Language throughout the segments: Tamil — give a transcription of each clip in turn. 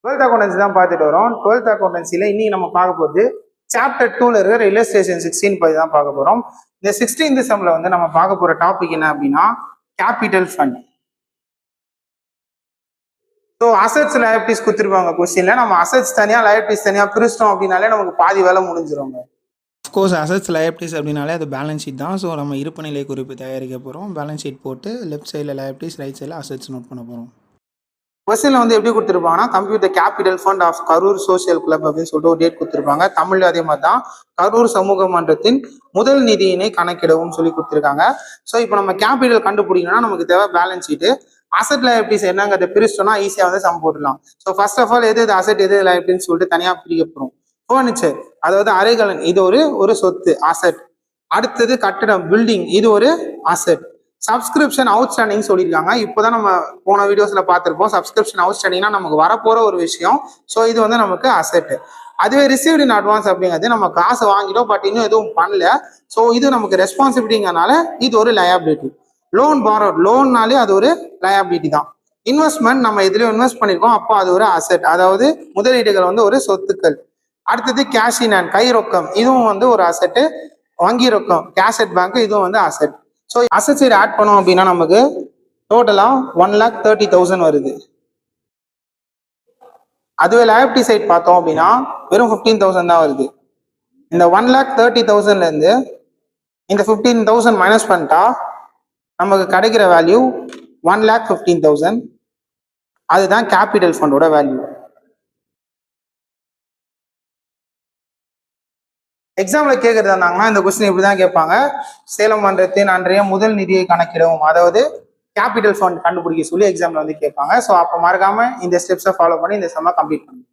டுவெல்த் அக்கௌண்டன்சி தான் பார்த்துட்டு வரோம். டுவெல்த் அக்கௌண்டன்சியில் இன்னைக்கு நம்ம பார்க்க போகிறது சாப்டர் 2ல இருக்கிற இல்லஸ்ட்ரேஷன் 16 பற்றி தான் பார்க்க போகிறோம். இந்த 16th செம்ல வந்து நம்ம பார்க்க போகிற டாபிக் என்ன அப்படின்னா capital fund. So assets liabilities கொடுத்துருப்பாங்க கொஸ்டின்ல. நம்ம அசட்ஸ் தனியாக லயபிலிட்டிஸ் தனியாக பிரிச்சிட்டோம் அப்படின்னாலே நமக்கு பாதி வேலை முடிஞ்சிருவாங்க. அஃப்கோர்ஸ் அசட்ஸ் லயபிலிட்டிஸ் அப்படின்னாலே அது பேலன்ஸ் ஷீட் தான். ஸோ நம்ம இருப்புநிலை குறிப்பு தயாரிக்க போகிறோம். பேலன்ஸ் ஷீட் போட்டு லெஃப்ட் சைடில் லயபிலிட்டிஸ், ரைட் சைடில் அசட்ஸ் நோட் பண்ண போகிறோம். கொஸ்டின்ல வந்து எப்படி கொடுத்துருப்பாங்கன்னா computer capital fund of Karur social club அப்படின்னு சொல்லிட்டு ஒரு டேட் கொடுத்துருப்பாங்க. தமிழ்ல அதே மாதிரி தான் கரூர் சமூக மன்றத்தின் முதல் நிதியினை கணக்கிடவும் சொல்லி கொடுத்துருக்காங்க. ஸோ இப்போ நம்ம கேபிட்டல் கண்டுபிடிக்கணும்னா நமக்கு தேவை பேலன்ஸ் ஷீட்டு. அசட் லயபிலிட்டிஸ் என்னங்கிறத பிரிச்சோம்னா ஈஸியாக வந்து சம் போட்டுடலாம். ஸோ ஃபர்ஸ்ட் ஆஃப் ஆல் எது அசட் எது லயபிலிட்டின்னு சொல்லிட்டு தனியாக பிரிக்க போகிறோம். ஃபர்னிச்சர் அதாவது அறைகலன் இது ஒரு சொத்து அசட். அடுத்தது கட்டடம் பில்டிங் இது ஒரு அசட். சப்ஸ்கிரிப்ஷன் அவுட்ஸ்டாண்டிங் சொல்லியிருக்காங்க. இப்போதான் நம்ம போன வீடியோஸ்ல பார்த்துருப்போம். சப்ஸ்கிரிப்ஷன் அவுட்ஸ்டாண்டிங்னா நமக்கு வரப்போற ஒரு விஷயம். ஸோ இது வந்து நமக்கு அசட். அதுவே ரிசீவ்டு இன் அட்வான்ஸ் அப்படிங்கிறது நம்ம காசு வாங்கிட்டோம் பட் இன்னும் எதுவும் பண்ணல. ஸோ இது நமக்கு ரெஸ்பான்சிபிலிட்டிங்கிறனால இது ஒரு லயபிலிட்டி. லோன் பாரோட் லோன்னாலே அது ஒரு லயபிலிட்டி தான். இன்வெஸ்ட்மெண்ட் நம்ம எதுலயும் இன்வெஸ்ட் பண்ணிருக்கோம் அப்போ அது ஒரு அசட், அதாவது முதலீடுகள் வந்து ஒரு சொத்துக்கள். அடுத்தது கேஷ் இன் ஹேண்ட் கை ரொக்கம் இதுவும் வந்து ஒரு அசட்டு. வங்கி ரொக்கம் கேஷ் அட் பேங்க் இதுவும் வந்து asset. So asset side add பண்ணோம் அப்படின்னா நமக்கு டோட்டலா 1,30,000 வருது. அதுவே லயபிலிட்டி சைட் பார்த்தோம் அப்படின்னா வெறும் 15,000 தான் வருது. இந்த 1,30,000ல இருந்து இந்த 15,000 மைனஸ் பண்ணிட்டா நமக்கு கிடைக்கிற வேல்யூ 1,15,000. அதுதான் கேபிட்டல் ஃபண்டோட வேல்யூ. எக்ஸாம்ல கேட்கறதா இருந்தாங்கன்னா இந்த கொஸ்டின் இப்படிதான் கேட்பாங்க. சேலம் மன்றத்தின் அன்றைய முதல் நிதியை கணக்கிடவும், அதாவது கேபிட்டல் ஃபண்ட் கண்டுபிடிக்க சொல்லி எக்ஸாம்ல வந்து கேட்பாங்க. ஸோ அப்போ மறக்காம இந்த ஸ்டெப்ஸை ஃபாலோ பண்ணி இந்த செம்ம கம்ப்ளீட் பண்ணுங்க.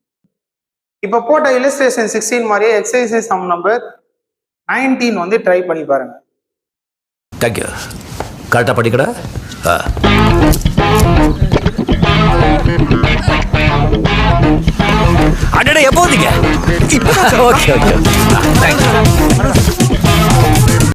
இப்போ போட்ட இல்லஸ்ட்ரேஷன் 16 மாதிரியே எக்ஸசைஸ் சம் நம்பர் 19 வந்து ட்ரை பண்ணி பாருங்க. தேங்க்யூ. கரெக்டாக படிக்கடா. அடடே எப்போதீங்க? Okay okay. தேங்க்யூ.